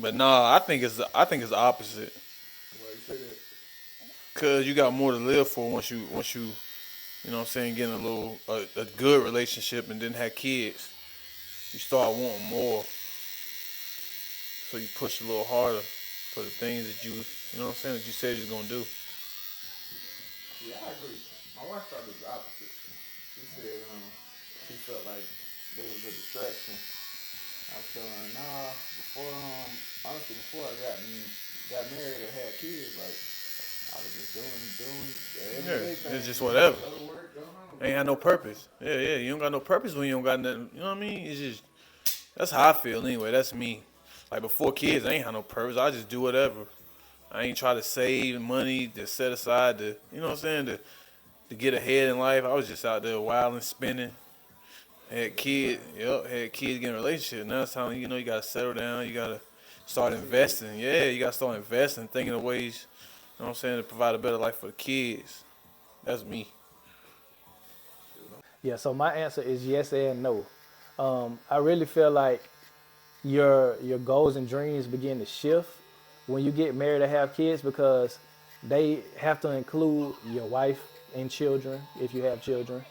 But nah, I think it's the opposite. Why you say that? Cause you got more to live for once you you know what I'm saying, get in a good relationship and then have kids. You start wanting more. So you push a little harder for the things that you know what I'm saying, that you said you're gonna do. Yeah, I agree. My wife thought it was the opposite. She said she felt like there was a distraction. I was telling her, nah, honestly, before I got married or had kids, like, I was just doing the everyday Yeah, thing. it's just whatever. Other work, going home. Ain't had no purpose. Yeah, you don't got no purpose when you don't got nothing. You know what I mean? It's just that's how I feel anyway. That's me. Like before kids, I ain't had no purpose. I just do whatever. I ain't try to save money to set aside to, you know what I'm saying, to get ahead in life. I was just out there wilding, spinning. Had kids, had kids getting a relationship. Now it's time, you know, you gotta settle down. You gotta start investing. Yeah, you gotta start investing, thinking of ways, you know what I'm saying, to provide a better life for the kids. That's me. Yeah, so my answer is yes and no. I really feel like your goals and dreams begin to shift when you get married and have kids because they have to include your wife and children if you have children.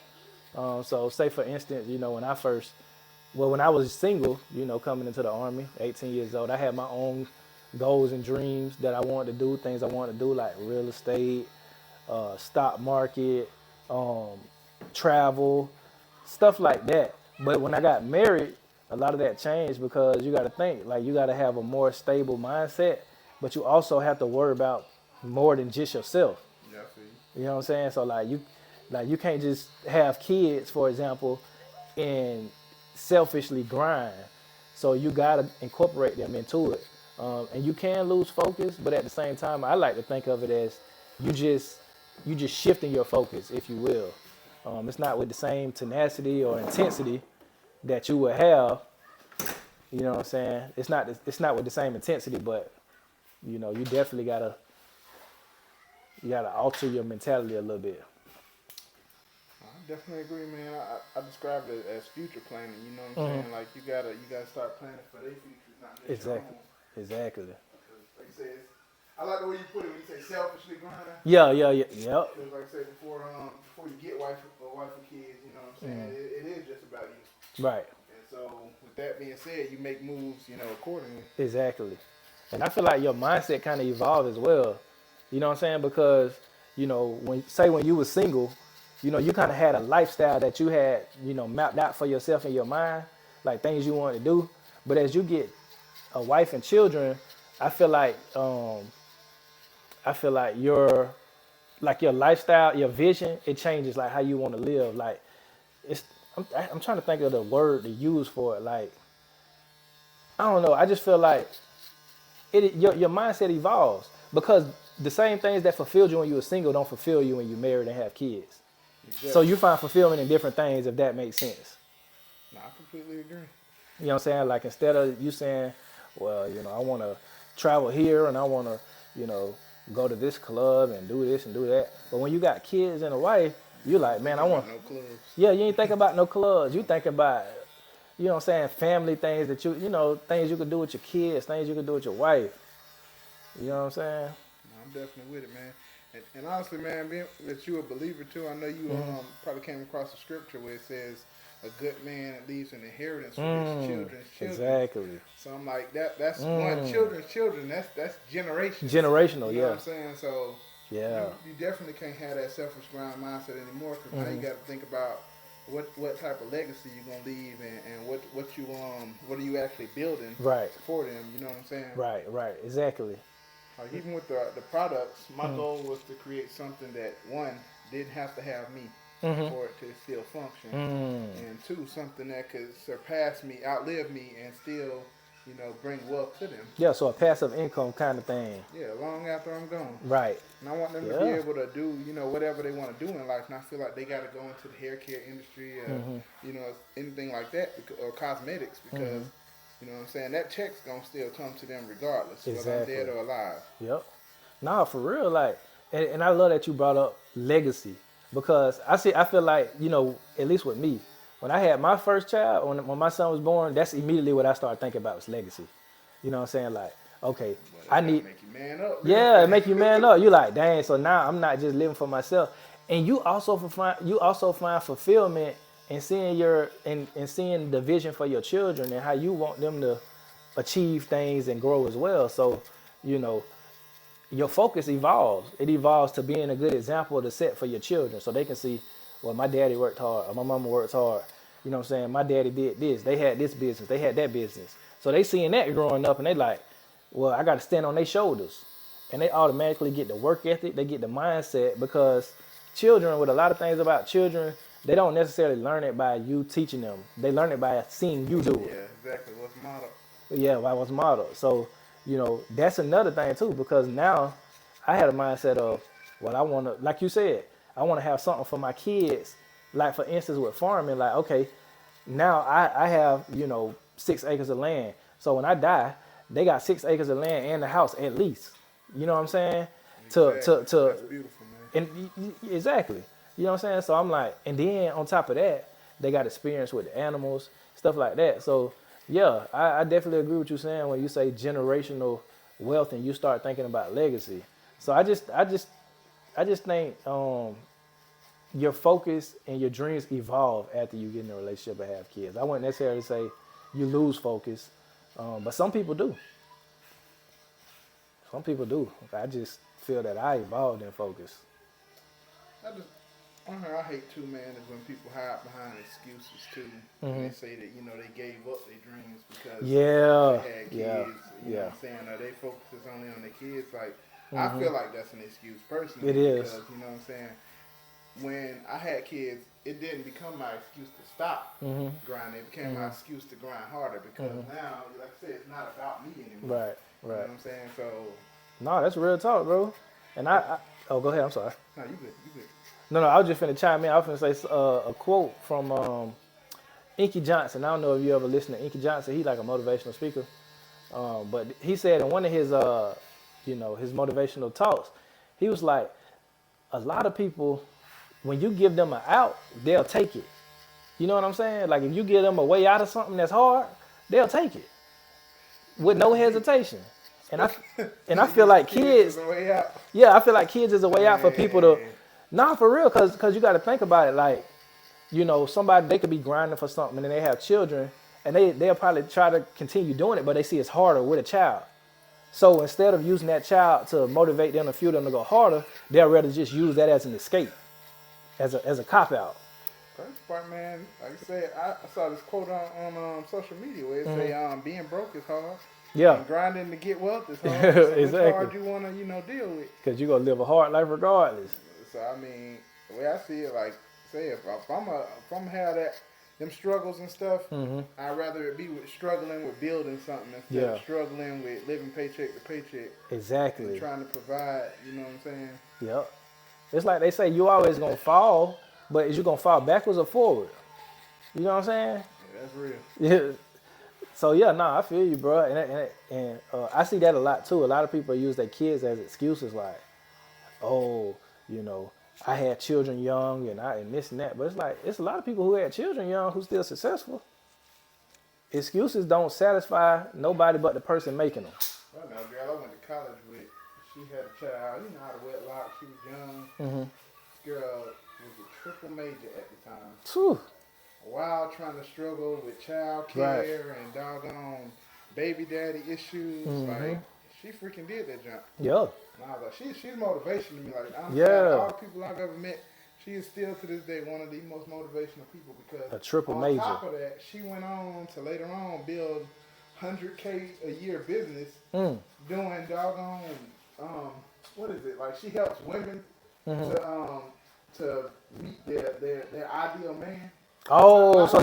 So say for instance, you know, when I was single, you know, coming into the Army, 18 years old, I had my own goals and dreams that I wanted to do, things I wanted to do like real estate, stock market, travel, stuff like that. But when I got married, a lot of that changed because you got to think, like you got to have a more stable mindset, but you also have to worry about more than just yourself. Yeah, I see. You know what I'm saying? So like you can't just have kids, for example, and selfishly grind. So you gotta incorporate them into it, and you can lose focus. But at the same time, I like to think of it as you just shifting your focus, if you will. It's not with the same tenacity or intensity that you would have. You know what I'm saying? It's not with the same intensity, but you know you definitely gotta alter your mentality a little bit. I definitely agree, man. I describe it as future planning. You know what I'm saying? Like you gotta start planning for their futures, not just your Exactly. own. Exactly. Like you said, I like the way you put it when you say selfishly grinding. Yeah. Yep. Because like I said before you get wife or kids, you know what I'm saying? It is just about you. Right. And so with that being said, you make moves, you know, accordingly. Exactly. And I feel like your mindset kind of evolved as well. You know what I'm saying? Because, you know, when you were single, you know, you kind of had a lifestyle that you had, you know, mapped out for yourself in your mind, like things you wanted to do. But as you get a wife and children, I feel like your lifestyle, your vision, it changes like how you want to live. Like I'm trying to think of the word to use for it. Like, I don't know. I just feel like your mindset evolves because the same things that fulfilled you when you were single don't fulfill you when you're married and have kids. Exactly. So you find fulfillment in different things, if that makes sense. No, I completely agree. You know what I'm saying? Like instead of you saying, well, you know, I want to travel here and I want to, you know, go to this club and do this and do that. But when you got kids and a wife, you're like, man, I want no clubs. Yeah, you ain't think about no clubs. You think about, you know what I'm saying, family things that you know, things you could do with your kids, things you could do with your wife. You know what I'm saying? No, I'm definitely with it, man. And honestly, man, being that you're a believer too, I know you probably came across a scripture where it says, a good man leaves an inheritance for his children's children. Exactly. So I'm like, that's one children's children. That's generations. Generational, you know what I'm saying? So yeah, you definitely can't have that selfish grind mindset anymore because now you got to think about what type of legacy you're gonna leave and what are you actually building for them? You know what I'm saying? Right, exactly. Like even with the products, my goal was to create something that one didn't have to have me for it to still function, and two, something that could surpass me, outlive me, and still, you know, bring wealth to them. Yeah, so a passive income kind of thing. Yeah, long after I'm gone. Right. And I want them to be able to do, you know, whatever they want to do in life, and I feel like they got to go into the hair care industry, you know, anything like that, or cosmetics, because You know what I'm saying? That check's gonna still come to them regardless, whether I'm Exactly. dead or alive. Yep. Nah, for real, like, and I love that you brought up legacy because I feel like, you know, at least with me, when I had my first child, when my son was born, that's immediately what I started thinking about was legacy. You know what I'm saying? Like, okay, Well, I that need, make you man up. yeah, it make you man up. You like, dang, so now I'm not just living for myself. And you also find fulfillment in seeing and seeing the vision for your children and how you want them to achieve things and grow as well. So, you know, your focus evolves. It evolves to being a good example to set for your children so they can see, well, my daddy worked hard or my mama works hard. You know what I'm saying? My daddy did this. They had this business. They had that business. So they seeing that growing up and they like, well, I got to stand on their shoulders. And they automatically get the work ethic. They get the mindset because children, with a lot of things about children, they don't necessarily learn it by you teaching them. They learn it by seeing you do it. Yeah, exactly. What's the motto? Yeah, I was modeled. So, you know, that's another thing too, because now I had a mindset of, well, I want to, like you said, I want to have something for my kids. Like, for instance, with farming, like, okay, now I have, you know, 6 acres of land. So when I die, they got 6 acres of land and the house at least. You know what I'm saying? Exactly. That's beautiful, man. Exactly. You know what I'm saying? So I'm like, and then on top of that, they got experience with the animals, stuff like that. So yeah, I definitely agree with you saying when you say generational wealth and you start thinking about legacy. So I just think your focus and your dreams evolve after you get in a relationship and have kids. I wouldn't necessarily say you lose focus, but some people do. Some people do. I just feel that I evolved in focus. I hate too, man, is when people hide behind excuses too. And they say that, you know, they gave up their dreams because they had kids. You know what I'm saying? Or they focus only on their kids. Like, I feel like that's an excuse personally. It is. Because, you know what I'm saying? When I had kids, it didn't become my excuse to stop grinding. It became my excuse to grind harder because now, like I said, it's not about me anymore. Right. You know what I'm saying? So. No, that's real talk, bro. And oh, go ahead. I'm sorry. No, you good. You good. No, I was just finna chime in. I was finna say a quote from Inky Johnson. I don't know if you ever listen to Inky Johnson. He's like a motivational speaker. But he said in one of his, his motivational talks, he was like, a lot of people, when you give them an out, they'll take it. You know what I'm saying? Like, if you give them a way out of something that's hard, they'll take it with no hesitation. And I feel like kids, I feel like kids is a way out for people to, for real, because you got to think about it. Like, you know, they could be grinding for something and then they have children and they'll probably try to continue doing it, but they see it's harder with a child. So instead of using that child to motivate them and fuel them to go harder, they'll rather just use that as an escape, as a cop-out. First part, man, like I said, I saw this quote on social media where it say, being broke is hard. Yeah. And grinding to get wealth is hard. So exactly. It's hard you want to, deal with. Because you're going to live a hard life regardless. So, I mean, the way I see it, like, say, if I'm have them struggles and stuff, I'd rather it be with struggling with building something instead of struggling with living paycheck to paycheck. Exactly. And trying to provide, you know what I'm saying? Yep. It's like they say, you always going to fall, but is you going to fall backwards or forward? You know what I'm saying? Yeah, that's real. Yeah. So, I feel you, bro. And I see that a lot, too. A lot of people use their kids as excuses like, oh, I had children young and this and that. But it's like, it's a lot of people who had children young who's still successful. Excuses don't satisfy nobody but the person making them. Well, now, girl, I went to college with, she had a child, out of wedlock, she was young. This girl was a triple major at the time. Whew. While trying to struggle with child care and doggone baby daddy issues, like, she freaking did that jump. Yeah. Nah, but she's motivation to me. Like, honestly, all the people I've ever met, she is still to this day one of the most motivational people because a triple on major. top of that, she went on to later on build $100K a year business doing doggone what is it? Like, she helps women to meet their ideal man. Oh, so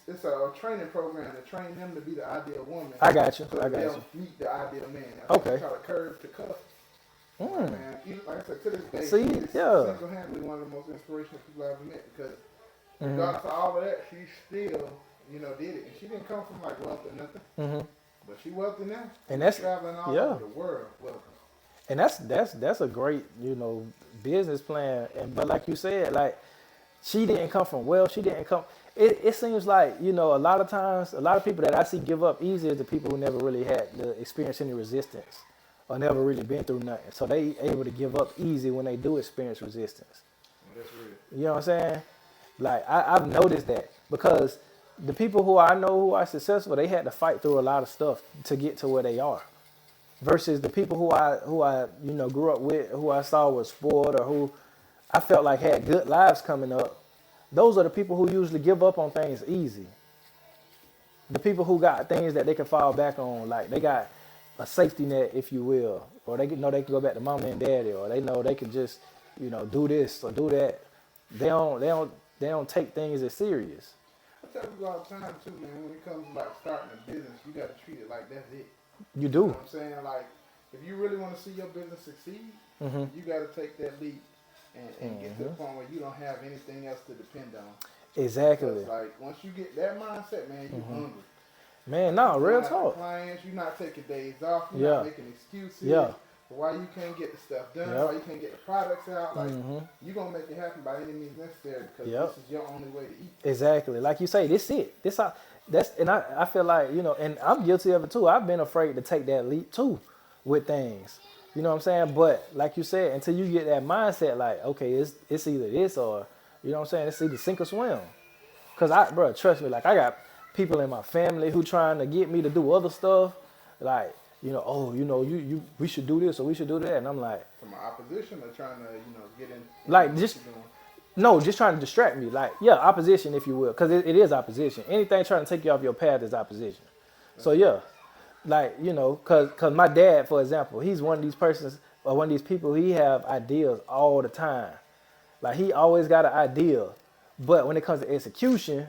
it's a training program to train them to be the ideal woman. I got you. So I got they'll you. meet the ideal man. Okay. It's called a curve to cuff. Man, like I said, to this day, she's single-handedly one of the most inspirational people I've ever met because regardless of all of that, she's still did it, and she didn't come from like wealth or nothing, Mm-hmm. but she wealthy now. And She's that's traveling all yeah. over the world wealthy. And that's a great, business plan. And but like you said, like she didn't come from wealth. She didn't come. It seems like a lot of times, a lot of people that I see give up easy is the people who never really had the experience any resistance or never really been through nothing. So they able to give up easy when they do experience resistance. That's real. You know what I'm saying? Like I've noticed that because the people who I know who are successful, they had to fight through a lot of stuff to get to where they are. Versus the people who I grew up with, who I saw was spoiled or who I felt like had good lives coming up. Those are the people who usually give up on things easy. The people who got things that they can fall back on, like they got a safety net, if you will, or they know they can go back to mama and daddy, or they know they can just do this or do that. They don't take things as serious. I tell people all the time too, man. When it comes to like starting a business, you got to treat it like that's it. You do. You know what I'm saying? Like, if you really want to see your business succeed, Mm-hmm. you got to take that leap and get to the point where you don't have anything else to depend on. Exactly. Because, like, once you get that mindset, man, you're hungry. Man, no, You're real not talk. Clients, you're not taking days off. You're not making excuses. Yeah. For why you can't get the stuff done, Yep. why you can't get the products out. Like, you're going to make it happen by any means necessary because this is your only way to eat. Exactly. Like you say, this it. I feel like, and I'm guilty of it too. I've been afraid to take that leap too with things. You know what I'm saying? But like you said, until you get that mindset, like, okay, it's either this or, it's either sink or swim. Cause bro, trust me, like I got people in my family who trying to get me to do other stuff. Like, we should do this or we should do that. And I'm like, from opposition or trying to, get in. Like just, no, just trying to distract me. Like, yeah, opposition, if you will, because it is opposition. Anything trying to take you off your path is opposition. So yeah, like because my dad, for example, he's one of these persons or one of these people. He have ideas all the time. Like he always got an idea, but when it comes to execution,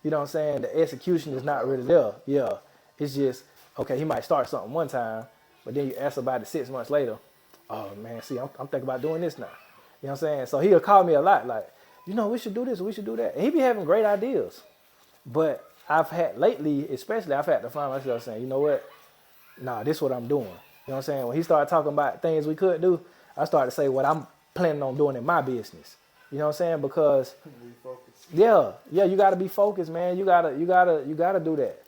the execution is not really there. Yeah, it's just okay. He might start something one time, but then you ask about it 6 months later. Oh man, see, I'm thinking about doing this now. You know what I'm saying? So he'll call me a lot, like, we should do this, we should do that. And he be having great ideas. But I've had lately, especially, I've had to find myself saying, you know what? Nah, this is what I'm doing. You know what I'm saying? When he started talking about things we could do, I started to say what I'm planning on doing in my business. You know what I'm saying? Because yeah, you gotta be focused, man. You gotta do that.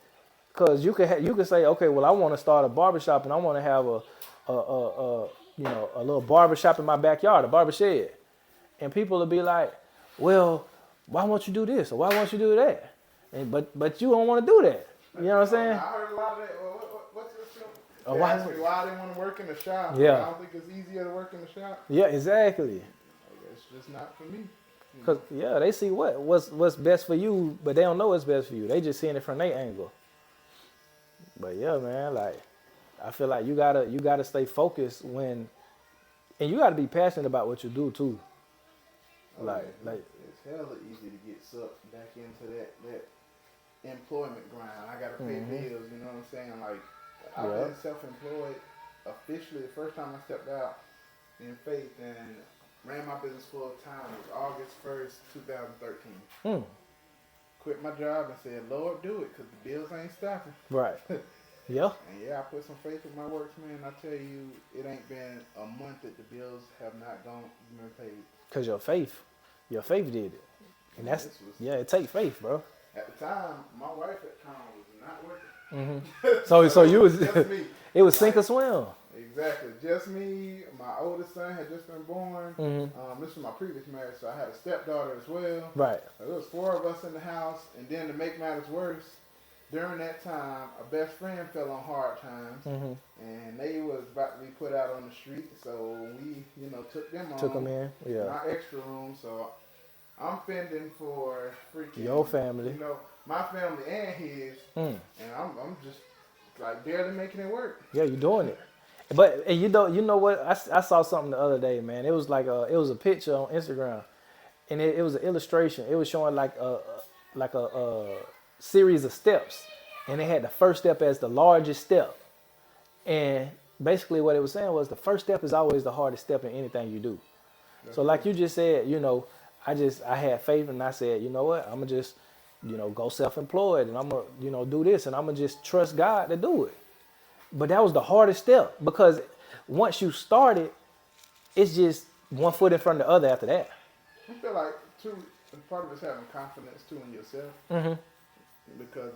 Cause you could say, okay, well, I want to start a barbershop and I want to have a little barbershop in my backyard, a barber shed. And people will be like, well, why won't you do this? Or why won't you do that? And but you don't want to do that. You know what I'm saying? I heard a lot of that. What's your film? Oh, They why- asked me why they want to work in the shop. Yeah. I don't think it's easier to work in the shop. Yeah, exactly. Like, it's just not for me. Cause they see what's best for you, but they don't know what's best for you. They just seeing it from their angle. But yeah, man, like I feel like you gotta stay focused and you gotta be passionate about what you do too. Like it's hella easy to get sucked back into that employment grind. I gotta pay bills. You know what I'm saying? Like I've been self-employed officially. The first time I stepped out in faith and ran my business full time was August 1st, 2013. Quit my job and said, Lord, do it, because the bills ain't stopping. right. Yeah. And yeah, I put some faith in my works, man. I tell you, it ain't been a month that the bills have not been paid. Cause your faith did it. And that's it takes faith, bro. At the time, my wife at the time was not working. So you was just me. It was sink or swim. Exactly. Just me. My oldest son had just been born. This was my previous marriage, so I had a stepdaughter as well. Right. So there was 4 of us in the house, and then to make matters worse, during that time, a best friend fell on hard times, and they was about to be put out on the street. So we, took them on. Took them in. Yeah. My extra room. So I'm fending for freaking Your family. My family and his, and I'm just like barely making it work. Yeah, you're doing it. But and you know what? I saw something the other day, man. It was like it was a picture on Instagram, and it was an illustration. It was showing like a series of steps, and they had the first step as the largest step. And basically, what it was saying was the first step is always the hardest step in anything you do. So, like you just said, I had faith, and I said, you know what? I'm gonna just go self-employed and I'm going to, do this and I'm going to just trust God to do it. But that was the hardest step because once you started, it's just one foot in front of the other after that. I feel like, too, part of it's having confidence, too, in yourself. Mm-hmm. Because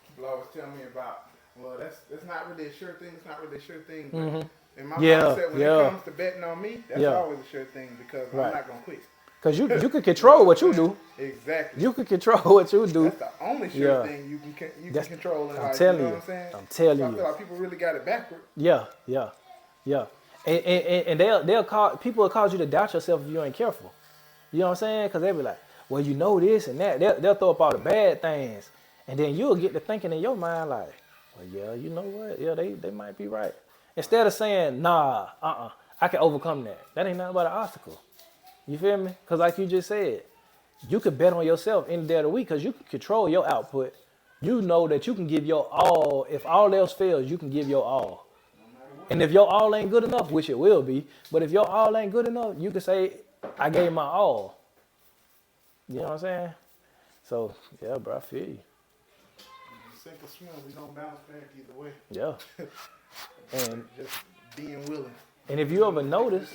people always tell me about, well, that's not really a sure thing. It's not really a sure thing. But in my mindset, when it comes to betting on me, that's always a sure thing because I'm not going to quit. Because you can control what you do. Exactly. You can control what you do. That's the only sure thing you can control in life. I'm telling you know you. What I'm saying? I'm telling so you. I feel like people really got it backward. Yeah. And they'll call, people will cause you to doubt yourself if you ain't careful. You know what I'm saying? Because they'll be like, well, you know this and that. They'll throw up all the bad things. And then you'll get to thinking in your mind like, well, yeah, you know what? Yeah, they might be right. Instead of saying, nah, I can overcome that. That ain't nothing but an obstacle. You feel me? Because like you just said, you could bet on yourself any day of the week because you can control your output. You know that you can give your all. If all else fails, you can give your all. And if your all ain't good enough, which it will be, but if your all ain't good enough, you can say, I gave my all. You know what I'm saying? So, yeah, bro, I feel you. Sink or swim, we don't bounce back either way. Yeah. And just being willing. And if you ever notice,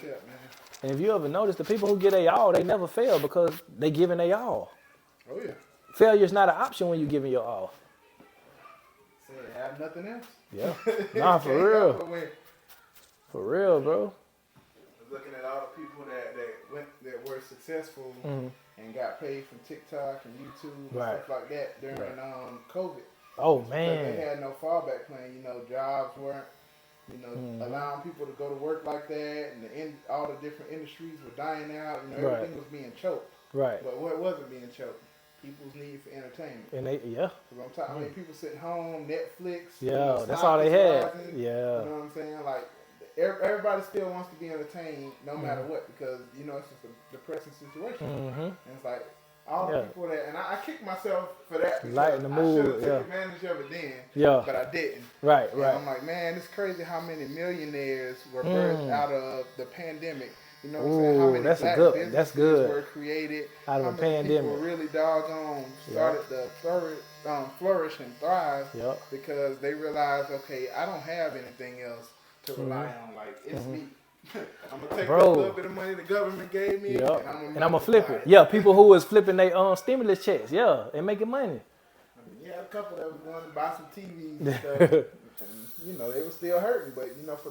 the people who get their all, they never fail because they giving their all. Oh yeah. Failure's not an option when you giving your all. Say have nothing else. Yeah. Nah, for real. For real, bro. Looking at all the people that were successful and got paid from TikTok and YouTube and stuff like that during COVID. Oh man. Because they had no fallback plan. Jobs weren't. Allowing people to go to work like that, and all the different industries were dying out. Everything was being choked. Right. But what wasn't being choked? People's need for entertainment. And Because I'm talking, I mean, people sitting home, Netflix. Yeah, that's all they had. Rising, yeah. You know what I'm saying? Like, everybody still wants to be entertained no matter what because, it's just a depressing situation. And it's like, all the people that, and I kick myself for that because lighten the mood, I should have took advantage of it then, but I didn't. Right. I'm like, man, it's crazy how many millionaires were birthed out of the pandemic. You know what I'm saying? How many black businesses were created out of a pandemic. People really doggone started to flourish and thrive because they realized, okay, I don't have anything else to rely on. Like, it's me. I'm going to take that little bit of money the government gave me and I'm going to flip it. Yeah, people who was flipping their stimulus checks, and making money. Yeah, a couple that was going to buy some TVs and stuff. And, they were still hurting, but, for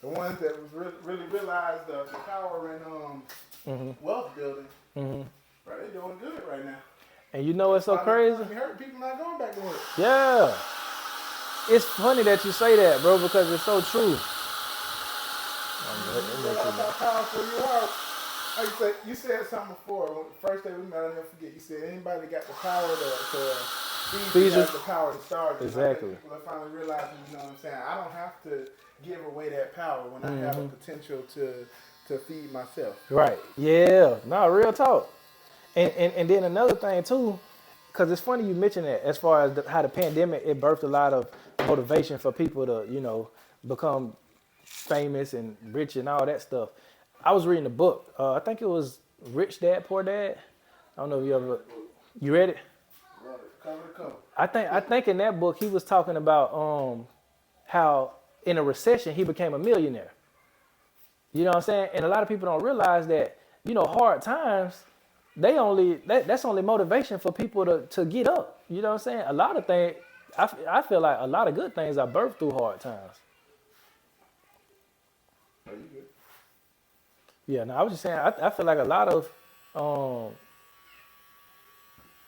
the ones that was really realized the power in wealth building, bro, they doing good right now. And it's so crazy? People not going back to work. Yeah. It's funny that you say that, bro, because it's so true. How powerful you are. You said something before. When the first day we met, I'll never forget. You said anybody got the power to feed you has the power to starve you. Exactly. People are finally realizing, you know what I'm saying? I don't have to give away that power when I have a potential to feed myself. Right. Yeah. No, real talk. And then another thing too, because it's funny you mentioned that as far as how the pandemic, it birthed a lot of motivation for people to, become famous and rich and all that stuff. I was reading a book. I think it was Rich Dad, Poor Dad. I don't know if you read it? Love it. Cover to cover. I think in that book he was talking about how in a recession he became a millionaire. You know what I'm saying? And a lot of people don't realize that, hard times, that's only motivation for people to get up. You know what I'm saying? A lot of things, I feel like a lot of good things are birthed through hard times. Are you good? Yeah, no, I was just saying, I feel like a lot of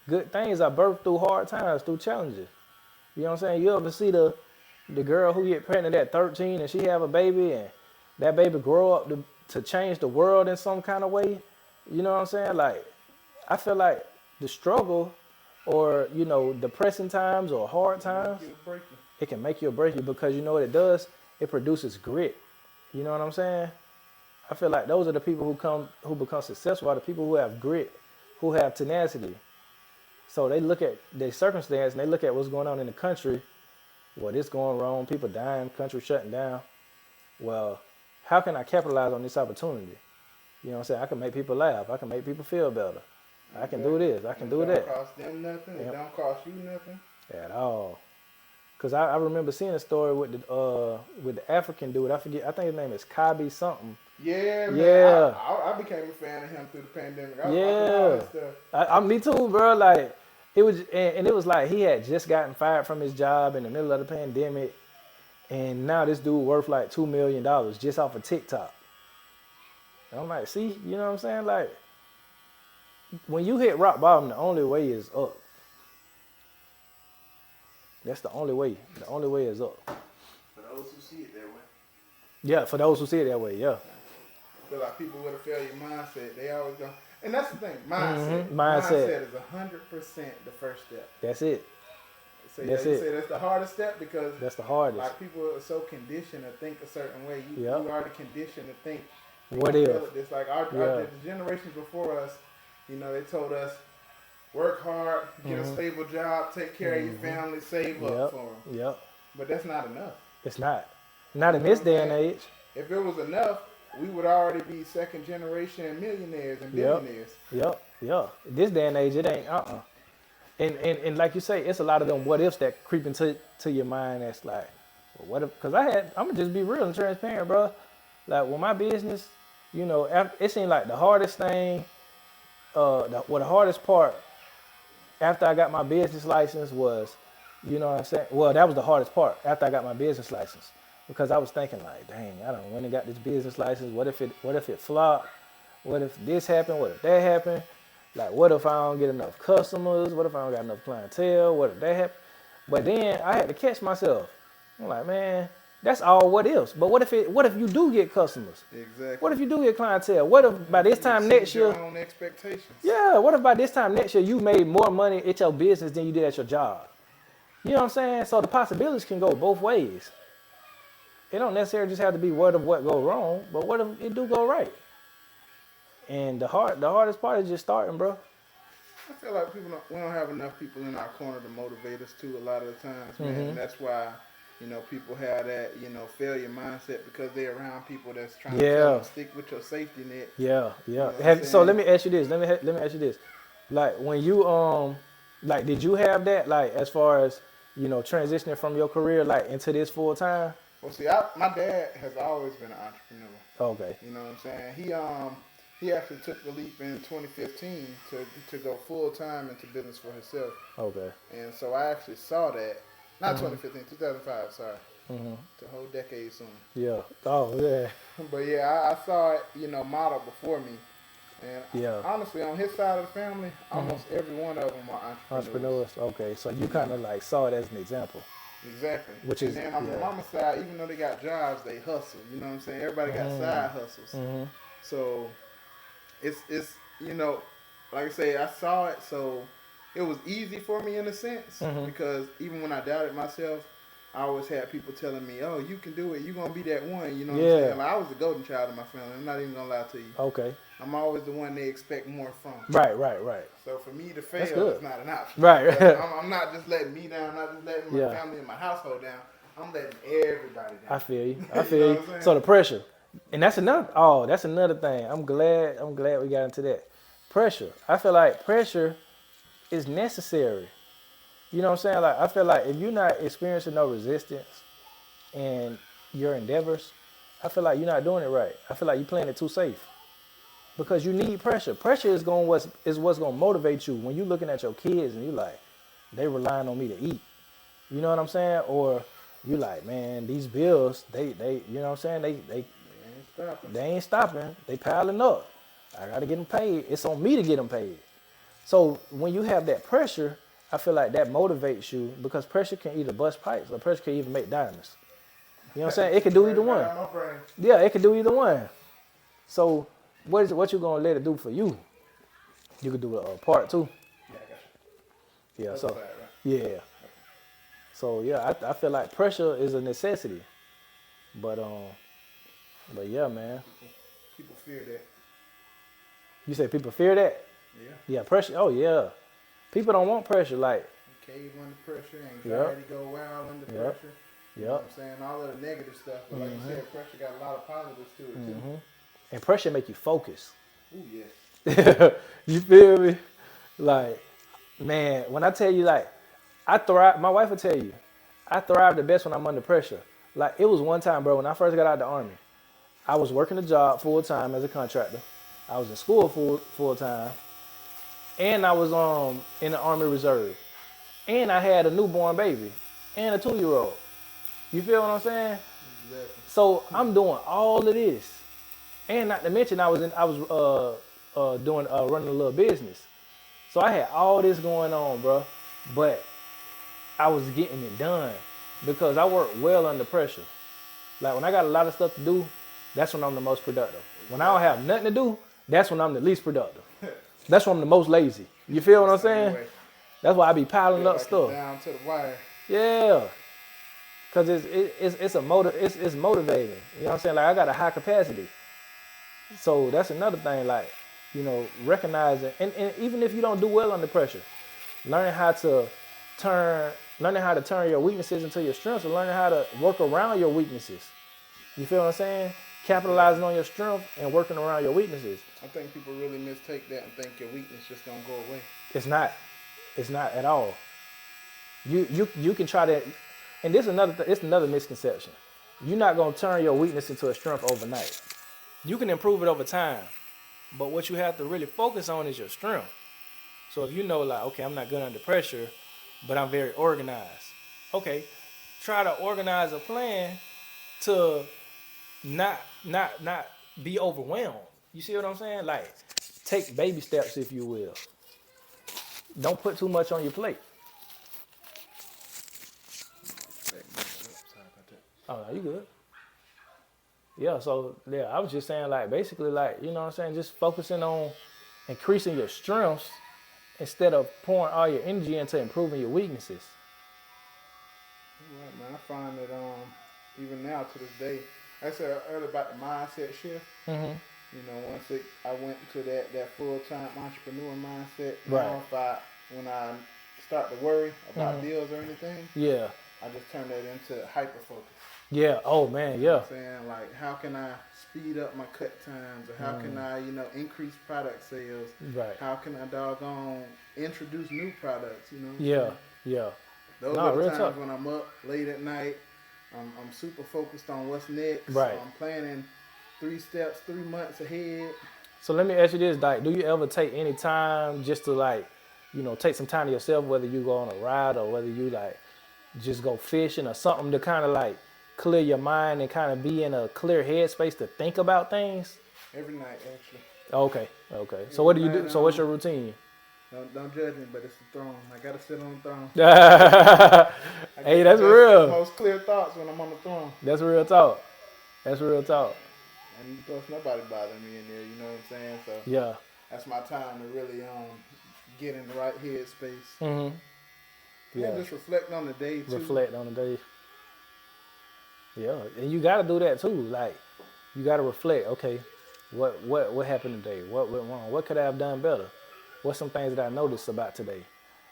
good things are birthed through hard times, through challenges. You know what I'm saying? You ever see the girl who get pregnant at 13 and she have a baby and that baby grow up to change the world in some kind of way? You know what I'm saying? Like, I feel like the struggle or, depressing times or hard times, it can make you or break you because you know what it does? It produces grit. You know what I'm saying? I feel like those are the people who become successful are the people who have grit, who have tenacity. So they look at their circumstance and they look at what's going on in the country. Well, it's going wrong, people dying, country shutting down. Well, how can I capitalize on this opportunity? You know what I'm saying? I can make people laugh. I can make people feel better. I can do this. I can do It that. don't cost them nothing. It Yep. don't cost you nothing. At all. Cause I remember seeing a story with the African dude. I forget. I think his name is Kabi something. Yeah, man. Yeah. I became a fan of him through the pandemic. I was Yeah. watching all that stuff. Me too, bro. Like it was, and it was like he had just gotten fired from his job in the middle of the pandemic, and now this dude worth like $2 million just off of TikTok. And I'm like, see, you know what I'm saying? Like when you hit rock bottom, the only way is up. That's the only way. The only way is up. For those who see it that way. Yeah, for those who see it that way, yeah. I feel like people with a failure mindset, they always go. And that's the thing, mindset. Mhm, mindset. Mindset is 100% the first step. That's it. So That's you it. say that's the hardest step because That's the hardest. like people are so conditioned to think a certain way. You Yep. already conditioned to think. What you if? feel it. It's like the generations before us, you know, they told us work hard, get a stable job, take care of your family, save up for them. Yep. But that's not enough. It's not. Not in this day and age. If it was enough, we would already be second generation millionaires and billionaires. Yep. This day and age, it ain't. And like you say, it's a lot of them what ifs that creep into your mind. That's like, well, what if? Because I'm gonna just be real and transparent, bro. Like with my business, you know, it seemed like the hardest thing, the hardest part after I got my business license was, you know what I'm saying? Well, that was the hardest part after I got my business license. Because I was thinking like, dang, I don't went and got this business license. What if it flopped? What if this happened? What if that happened? Like, what if I don't get enough customers? What if I don't got enough clientele? What if that happened? But then I had to catch myself. I'm like, man, that's all what ifs. But what if you do get customers? Exactly. What if you do get clientele? What if by this time next year? Your own expectations. Yeah. What if by this time next year you made more money at your business than you did at your job? You know what I'm saying? So the possibilities can go both ways. It don't necessarily just have to be what if what go wrong, but what if it do go right? And the hardest part is just starting, bro. I feel like we don't have enough people in our corner to motivate us too a lot of the times, man. And that's why, you know, people have that, you know, failure mindset because they're around people that's trying to tell them stick with your safety net. Yeah. You know So let me ask you this. Let me ask you this. Like when you like did you have that like as far as, you know, transitioning from your career like into this full time? Well, see, my dad has always been an entrepreneur. Okay. You know what I'm saying? He actually took the leap in 2015 to go full time into business for himself. Okay. And so I actually saw that. Not 2015, 2005. Sorry. It's a whole decade soon. Yeah. Oh yeah. But yeah, I saw it, you know, modeled before me. And honestly, on his side of the family, almost every one of them are entrepreneurs. Okay. So you kind of like saw it as an example. Exactly. Which is, and then on my mama's side, even though they got jobs, they hustle. You know what I'm saying? Everybody got side hustles. So it's you know, like I say, I saw it, so it was easy for me in a sense because even when I doubted myself, I always had people telling me, "Oh, you can do it. You're gonna be that one." You know what I'm saying? Like I was the golden child of my family. I'm not even gonna lie to you. Okay. I'm always the one they expect more from. Right. So for me to fail is not an option. Right. I'm not just letting me down. I'm not just letting my family and my household down. I'm letting everybody down. I feel you. So the pressure, and that's another thing. I'm glad we got into that. Pressure. I feel like pressure is necessary. You know what I'm saying? Like I feel like if you're not experiencing no resistance in your endeavors, I feel like you're not doing it right. I feel like you're playing it too safe. Because you need pressure. Pressure is what's gonna motivate you when you're looking at your kids and you're like, they relying on me to eat. You know what I'm saying? Or you like, man, these bills, they you know what I'm saying? They ain't stopping. They piling up. I gotta get them paid. It's on me to get them paid. So when you have that pressure, I feel like that motivates you because pressure can either bust pipes or pressure can even make diamonds. You know what I'm saying? It can do either one. Yeah, it can do either one. So what you gonna let it do for you? You could do a part two. Yeah, I got you. Yeah, so yeah. So yeah, I feel like pressure is a necessity. But yeah, man. People fear that. You say people fear that? Yeah. Yeah, pressure. Oh yeah. People don't want pressure. Like cave under pressure, anxiety go wild under pressure. You know what I'm saying? All of the negative stuff. But like you said, pressure got a lot of positives to it too. And pressure make you focus. Ooh, yes. You feel me? Like, man, when I tell you, like, I thrive. My wife will tell you, I thrive the best when I'm under pressure. Like, it was one time, bro, when I first got out of the Army, I was working a job full time as a contractor. I was in school full time, and I was in the Army Reserve, and I had a newborn baby, and a 2-year-old. You feel what I'm saying? Exactly. So I'm doing all of this, and not to mention I was doing running a little business. So I had all this going on, bro, but I was getting it done because I work well under pressure. Like when I got a lot of stuff to do, that's when I'm the most productive. When I don't have nothing to do, that's when I'm the least productive. That's when I'm the most lazy. You feel what I'm saying? That's why I be piling up like stuff. Down to the wire. Yeah, cause it's motivating. You know what I'm saying? Like I got a high capacity, so that's another thing. Like recognizing and even if you don't do well under pressure, learning how to turn your weaknesses into your strengths, and learning how to work around your weaknesses. You feel what I'm saying? Capitalizing on your strength and working around your weaknesses. I think people really mistake that and think your weakness just gonna go away. It's not. It's not at all. You can try to, and this is it's another misconception. You're not gonna turn your weakness into a strength overnight. You can improve it over time, but what you have to really focus on is your strength. So if you know, like, okay, I'm not good under pressure, but I'm very organized. Okay, try to organize a plan to not be overwhelmed. You see what I'm saying? Like, take baby steps, if you will. Don't put too much on your plate. Oh, no, you good. Yeah, so yeah, I was just saying, like, basically, like, you know what I'm saying, just focusing on increasing your strengths instead of pouring all your energy into improving your weaknesses. Right, man. I find that even now to this day, like I said earlier about the mindset shift. Mm-hmm. Once I went into that full time entrepreneur mindset. Right. Now, when I start to worry about bills or anything, Yeah. I just turn that into hyper focus. Yeah. Oh man. You know Yeah. what I'm saying? Like, how can I speed up my cut times, or how can I, increase product sales? Right. How can I doggone introduce new products? Yeah. Yeah. Those are the times when I'm up late at night. I'm super focused on what's next. Right. I'm planning 3 steps, 3 months ahead. So let me ask you this, Dyke. Do you ever take any time just to, like, take some time to yourself, whether you go on a ride or whether you, like, just go fishing or something to kind of, like, clear your mind and kind of be in a clear headspace to think about things? Every night, actually. Okay. So what do you do? So what's your routine? Don't judge me, but it's the throne. I gotta sit on the throne. Hey, that's real. Most clear thoughts when I'm on the throne. That's real talk. And plus, nobody bothering me in there. You know what I'm saying? So yeah, that's my time to really get in the right headspace. Mm-hmm. Yeah. And just reflect on the day too. Reflect on the day. Yeah, and you got to do that too. Like, you got to reflect. Okay, what happened today? What went wrong? What could I have done better? What's some things that I noticed about today?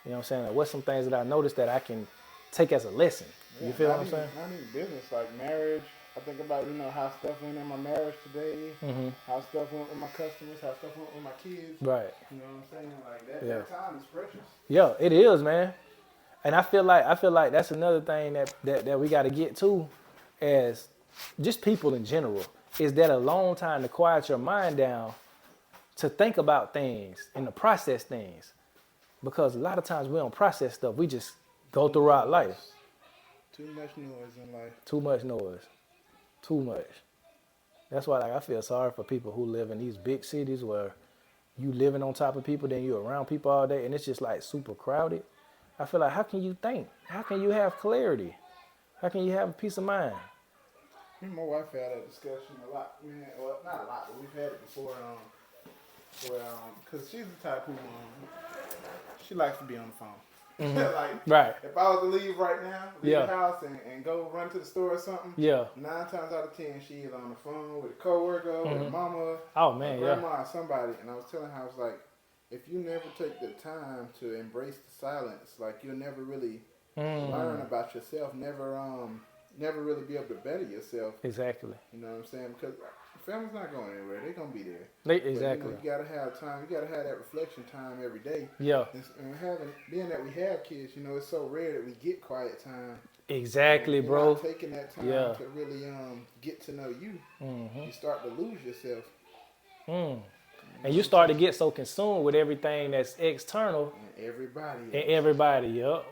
You know what I'm saying? Like, what's some things that I noticed that I can take as a lesson? Yeah, you feel what I'm saying? Not even business, like marriage. I think about, how stuff went in my marriage today, how stuff went with my customers, how stuff went with my kids. Right. You know what I'm saying? Like that time is precious. Yeah, it is, man. And I feel like that's another thing that we got to get to as just people in general, is that alone time to quiet your mind down to think about things and to process things. Because a lot of times we don't process stuff. We just go throughout life. Too much noise in life. Too much noise. Too much. That's why, like, I feel sorry for people who live in these big cities where you living on top of people, then you're around people all day, and it's just like super crowded. I feel like, how can you think? How can you have clarity? How can you have peace of mind? Me and my wife had that discussion a lot. Well, not a lot, but we've had it before. Because she's the type who she likes to be on the phone. Like, right. If I was to leave right now, leave the house and go run to the store or something, 9 times out of 10 she is on the phone with a coworker, with a mama, grandma, or somebody. And I was telling her, I was like, if you never take the time to embrace the silence, like, you'll never really learn about yourself, never really be able to better yourself. Exactly. You know what I'm saying? Because Family's not going anywhere. They're gonna be there. Exactly. But, you gotta have time. You gotta have that reflection time every day. Yeah. And being that we have kids, it's so rare that we get quiet time. Exactly, and bro. not taking that time to really get to know you. You start to lose yourself. And you start to get so consumed with everything that's external. And everybody. Yup.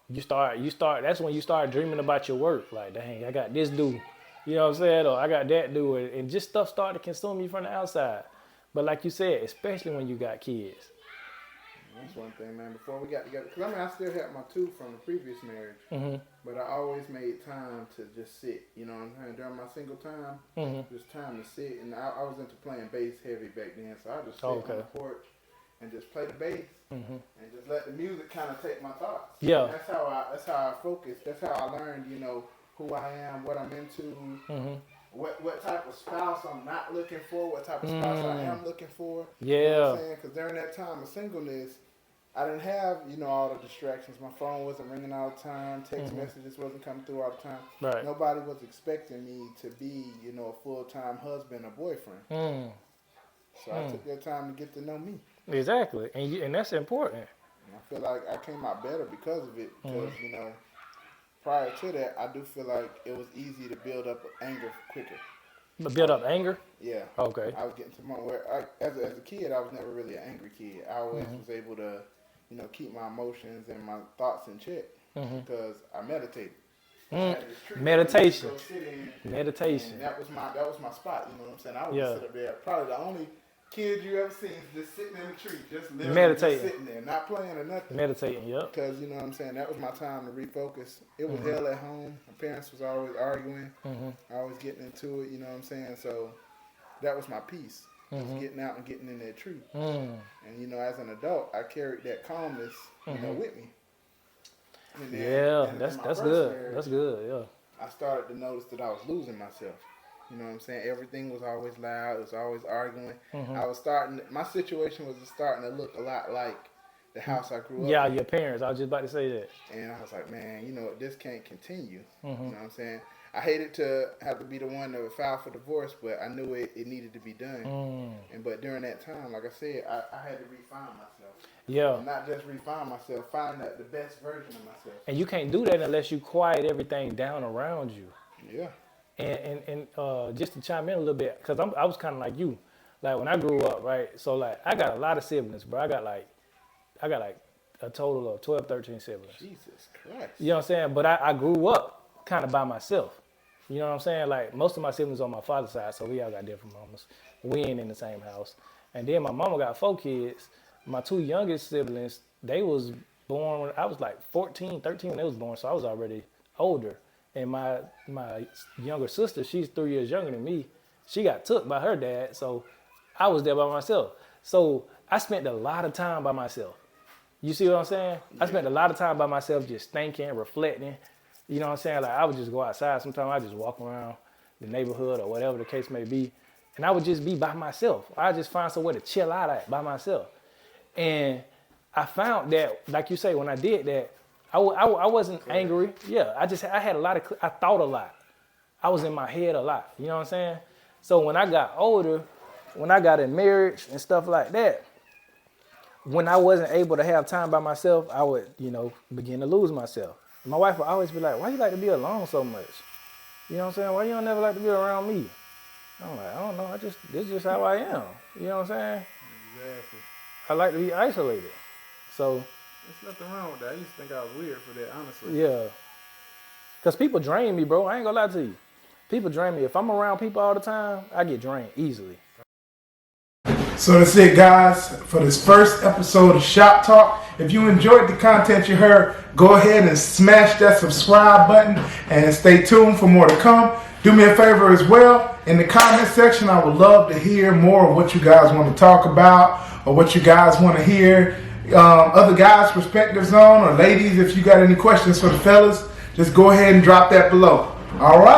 You start. That's when you start dreaming about your work. Like, dang, I got this due. You know what I'm saying? Or I got that due. And just stuff start to consume you from the outside. But like you said, especially when you got kids. That's one thing, man. Before we got together, because I still had my two from the previous marriage, but I always made time to just sit. You know what I'm saying? During my single time, just time to sit. And I was into playing bass heavy back then, so I just sit on the porch and just play the bass and just let the music kind of take my thoughts. Yeah, and that's how I focus. That's how I learned, who I am, what I'm into. What type of spouse I'm not looking for, what type of spouse I am looking for. Yeah. You know what I'm saying? Because during that time of singleness, I didn't have, all the distractions. My phone wasn't ringing all the time. Text messages wasn't coming through all the time. Right. Nobody was expecting me to be, a full-time husband or boyfriend. So I took that time to get to know me. Exactly. And that's important. And I feel like I came out better because of it. Because, prior to that, I do feel like it was easy to build up anger quicker. Build up anger? Yeah. Okay. I was getting to the point where, as a kid, I was never really an angry kid. I always was able to, keep my emotions and my thoughts in check because I meditated. Meditation. Meditation. And that was my spot. You know what I'm saying? I would sit up there. Probably the only kid you ever seen just sitting in the tree, just literally meditating, just sitting there, not playing or nothing. Meditating, yep. Because you know what I'm saying, that was my time to refocus. It was hell at home. My parents was always arguing, always getting into it. You know what I'm saying? So that was my peace. Just getting out and getting in that tree. And as an adult, I carried that calmness, with me. And then, that's good. Marriage, that's good. Yeah. I started to notice that I was losing myself. You know what I'm saying? Everything was always loud. It was always arguing. My situation was starting to look a lot like the house I grew up in. Yeah, your parents. I was just about to say that. And I was like, man, this can't continue. You know what I'm saying? I hated to have to be the one to file for divorce, but I knew it needed to be done. But during that time, like I said, I had to refine myself. Yeah. And not just refine myself, find the best version of myself. And you can't do that unless you quiet everything down around you. Yeah. And just to chime in a little bit, because I was kind of like you. Like when I grew up, right? So like I got a lot of siblings, bro. I got like a total of 12, 13 siblings. Jesus Christ. You know what I'm saying? But I grew up kind of by myself. You know what I'm saying? Like most of my siblings on my father's side, so we all got different mamas. We ain't in the same house. And then my mama got 4 kids. My 2 youngest siblings, they was born when I was like 14, 13 when they was born, so I was already older. And my younger sister, she's 3 years younger than me. She got took by her dad, so I was there by myself. So I spent a lot of time by myself. You see what I'm saying? Yeah. I spent a lot of time by myself just thinking, reflecting. You know what I'm saying? Like I would just go outside. Sometimes I just walk around the neighborhood or whatever the case may be. And I would just be by myself. I just find somewhere to chill out at by myself. And I found that, like you say, when I did that, I wasn't angry. Yeah, I had a lot of, I thought a lot. I was in my head a lot. You know what I'm saying? So when I got older, when I got in marriage and stuff like that, when I wasn't able to have time by myself, I would, begin to lose myself. My wife would always be like, why you like to be alone so much? You know what I'm saying? Why you don't never like to be around me? I'm like, I don't know. This is just how I am. You know what I'm saying? Exactly. I like to be isolated. So. There's nothing wrong with that. I used to think I was weird for that, honestly. Yeah. Because people drain me, bro. I ain't gonna lie to you. People drain me. If I'm around people all the time, I get drained easily. So that's it, guys, for this first episode of Shop Talk. If you enjoyed the content you heard, go ahead and smash that subscribe button and stay tuned for more to come. Do me a favor as well. In the comment section, I would love to hear more of what you guys want to talk about or what you guys want to hear other guys' perspectives on, or ladies, if you got any questions for the fellas, just go ahead and drop that below. All right.